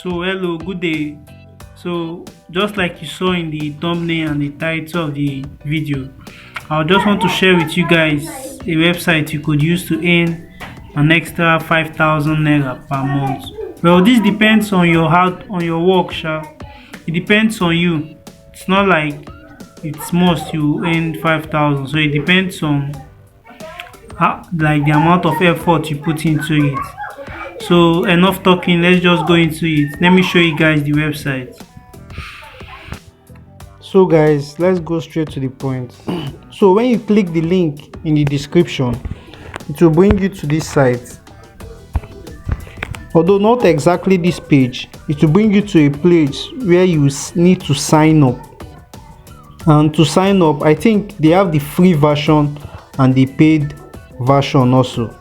So hello, good day. So just like you saw in the thumbnail and the title of the video, I just want to share with you guys a website you could use to earn an extra 5,000 naira per month. Well, this depends on your work, sha. It depends on you. It's not like it's must you earn 5,000. So it depends on like the amount of effort you put into it. So enough talking, let's just go into it. Let me show you guys the website. So guys, let's go straight to the point. So when you click the link in the description, it will bring you to this site. Although not exactly this page, it will bring you to a place where you need to sign up. And to sign up, I think they have the free version and the paid version also.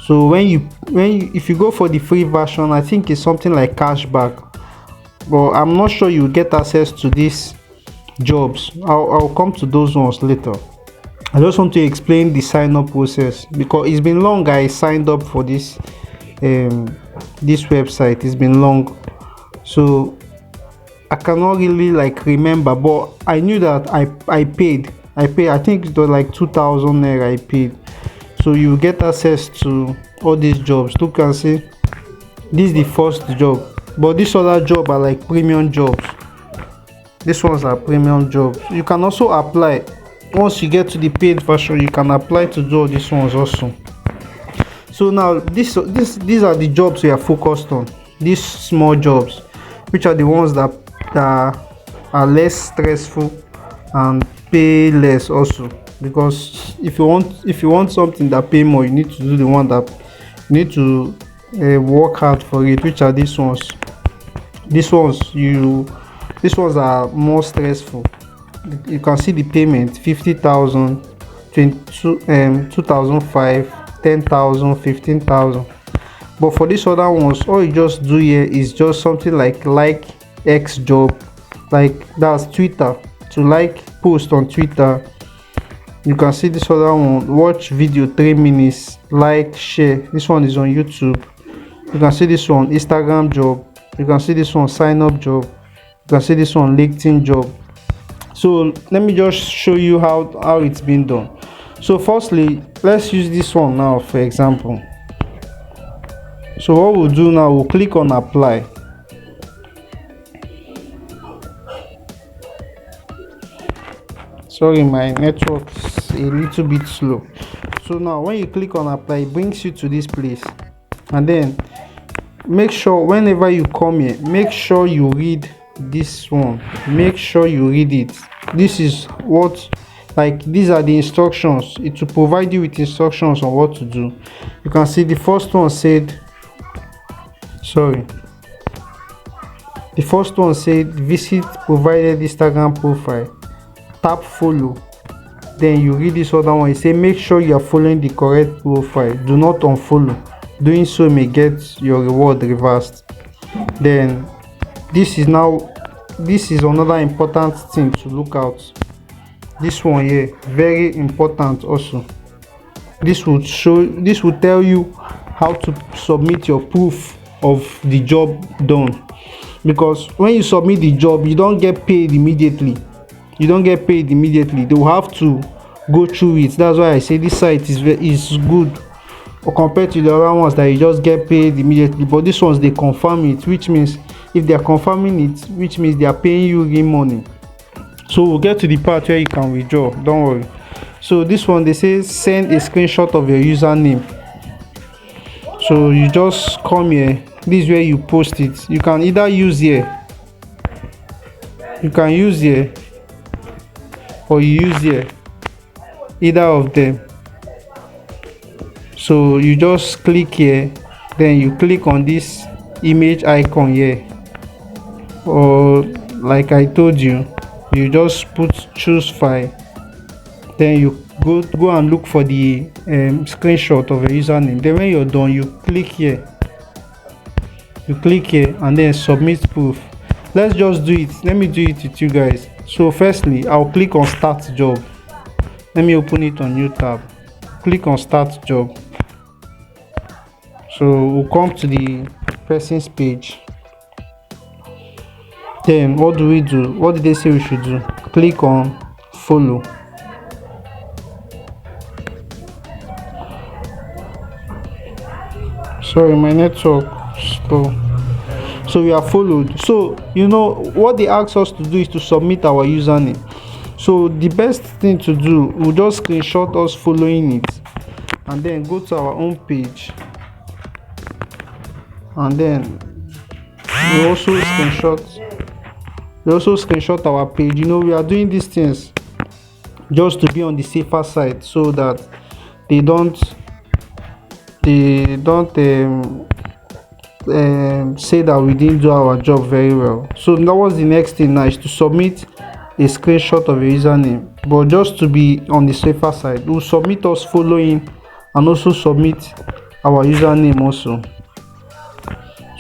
So if you go for the free version, I think it's something like cashback, but I'm not sure you get access to these jobs. I'll come to those ones later. I just want to explain the sign up process because it's been long I signed up for this website. It's been long, so I cannot really like remember, but I knew that I paid. I think it was like 2,000 naira I paid. So you get access to all these jobs. Look and see, this is the first job, but this other job are like premium jobs. These ones are premium jobs. You can also apply once you get to the paid version. You can apply to do all these ones also. So now these are the jobs we are focused on. These small jobs, which are the ones that are less stressful and pay less also. Because if you want something that pay more, you need to do the one that you need to work hard for it, which are these ones. These ones are more stressful. You can see the payment: 50,000, 2,005, 10,000, 15,000. But for these other ones, all you just do here is just something like X job, like that's Twitter. To like post on Twitter, you can see this other one: watch video 3 minutes, like, share. This one is on YouTube. You can see this one: Instagram job. You can see this one: sign up job. You can see this one: LinkedIn job. So let me just show you how it's been done. So firstly, let's use this one now for example. So what we'll do now, we'll click on apply. Sorry, my network is a little bit slow. So now when you click on apply, it brings you to this place, and then make sure whenever you come here, make sure you read this one. Make sure you read it. This is what, like, these are the instructions. It will provide you with instructions on what to do. You can see the first one said visit provided Instagram profile, tap follow. Then you read this other one. It say make sure you are following the correct profile, do not unfollow. Doing so may get your reward reversed. Then this is another important thing to look out. This one here, very important also. This will tell you how to submit your proof of the job done, because when you submit the job, you don't get paid immediately. They will have to go through it. That's why I say this site is good compared to the other ones that you just get paid immediately. But these ones, they confirm it, which means if they are confirming it, which means they are paying you real money. So we'll get to the part where you can withdraw, don't worry. So this one, they say send a screenshot of your username. So you just come here. This is where you post it. You can either use here, or you use here, either of them. So you just click here, then you click on this image icon here, or like I told you, you just choose file, then you go and look for the screenshot of your username. Then when you're done, you click here, and then submit proof. Let's just do it. Let me do it with you guys. So firstly, I'll click on start job. Let me open it on new tab. Click on start job. So we'll come to the person's page. Then what do we do? What did they say we should do? Click on follow. Sorry, my network slow. So we are followed. So you know what they ask us to do is to submit our username. So the best thing to do, we'll just screenshot us following it and then go to our own page, and then we also screenshot our page. You know, we are doing these things just to be on the safer side, so that they don't say that we didn't do our job very well. So that was the next thing now, is to submit a screenshot of a username, but just to be on the safer side, we'll submit us following and also submit our username also.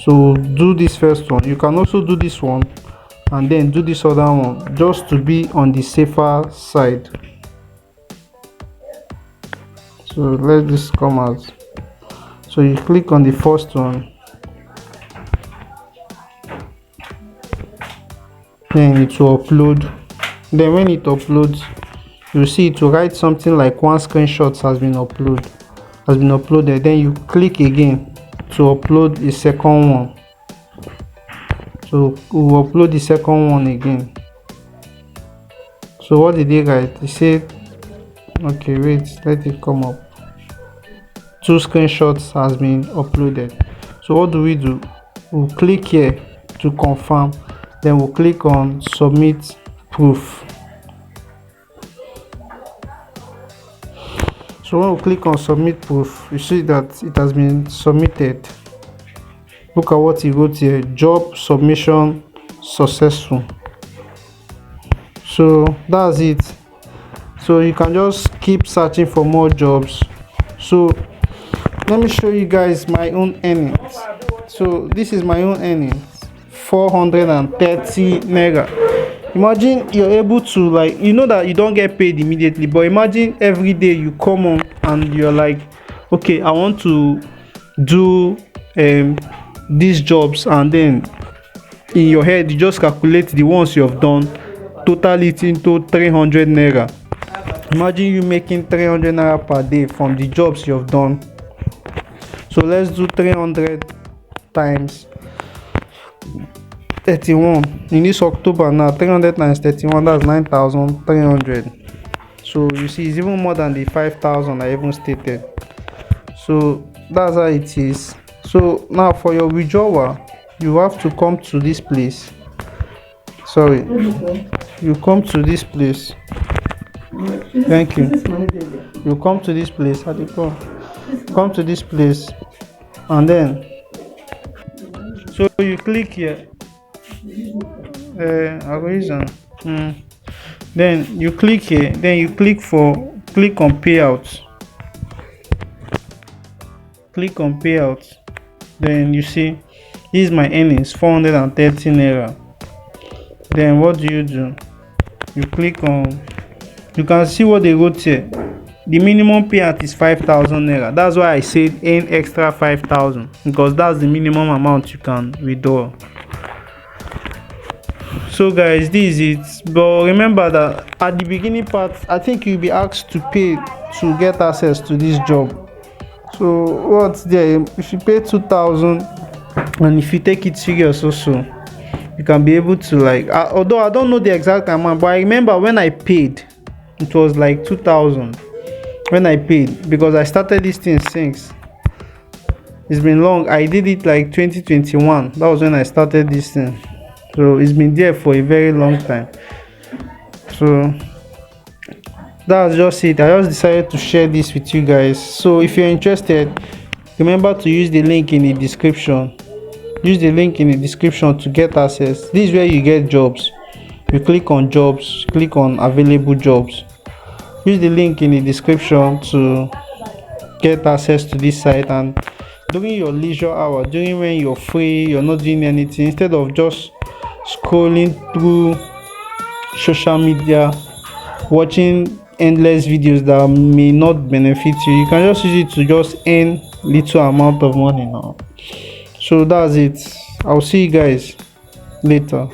So do this first one. You can also do this one and then do this other one, just to be on the safer side. So let this come out. So you click on the first one, then it will upload. Then when it uploads, you see it will write something like one screenshot has been uploaded. Then you click again to upload the second one. So we'll upload the second one again. So what did they write? They said, okay, wait, let it come up. 2 screenshots has been uploaded. So what do? We'll click here to confirm, then we'll click on submit proof. So when we click on submit proof, you see that it has been submitted. Look at what he wrote here: job submission successful. So that's it. So you can just keep searching for more jobs. So let me show you guys my own earnings. So this is my own earnings, 430 naira. Imagine you're able to, like, you know that you don't get paid immediately, but imagine every day you come on and you're like, okay, I want to do these jobs, and then in your head you just calculate the ones you have done, total it into 300 naira. Imagine you making 300 naira per day from the jobs you have done. So let's do 300 times 31 in this October. Now 300 times 31, that's 9,300. So you see, it's even more than the 5,000 I even stated. So that's how it is. So now for your withdrawal, you have to come to this place. Sorry, you come to this place. Thank you. You come to this place. How do you come to this place, and then so you click here. Then you click here. Then you click on payouts. Click on payouts. Then you see, this is my earnings, 430 naira. Then what do? You click on. You can see what they wrote here. The minimum payout is 5,000 naira. That's why I said earn extra 5,000, because that's the minimum amount you can withdraw. So guys, this is it. But remember that at the beginning part, I think you'll be asked to pay to get access to this job. So what's there? If you pay 2,000, and if you take it serious also, you can be able to, like, although I don't know the exact amount, but I remember when I paid, it was like 2,000 when I paid, because I started this thing since it's been long. I did it like 2021. That was when I started this thing. So it's been there for a very long time. So that's just it. I just decided to share this with you guys. So if you're interested, remember to use the link in the description. Use the link in the description to get access. This is where you get jobs. You click on jobs, click on available jobs. Use the link in the description to get access to this site, and during your leisure hour, during when you're free, you're not doing anything, instead of just scrolling through social media, watching endless videos that may not benefit you, you can just use it to just earn little amount of money now. So that's it. I'll see you guys later.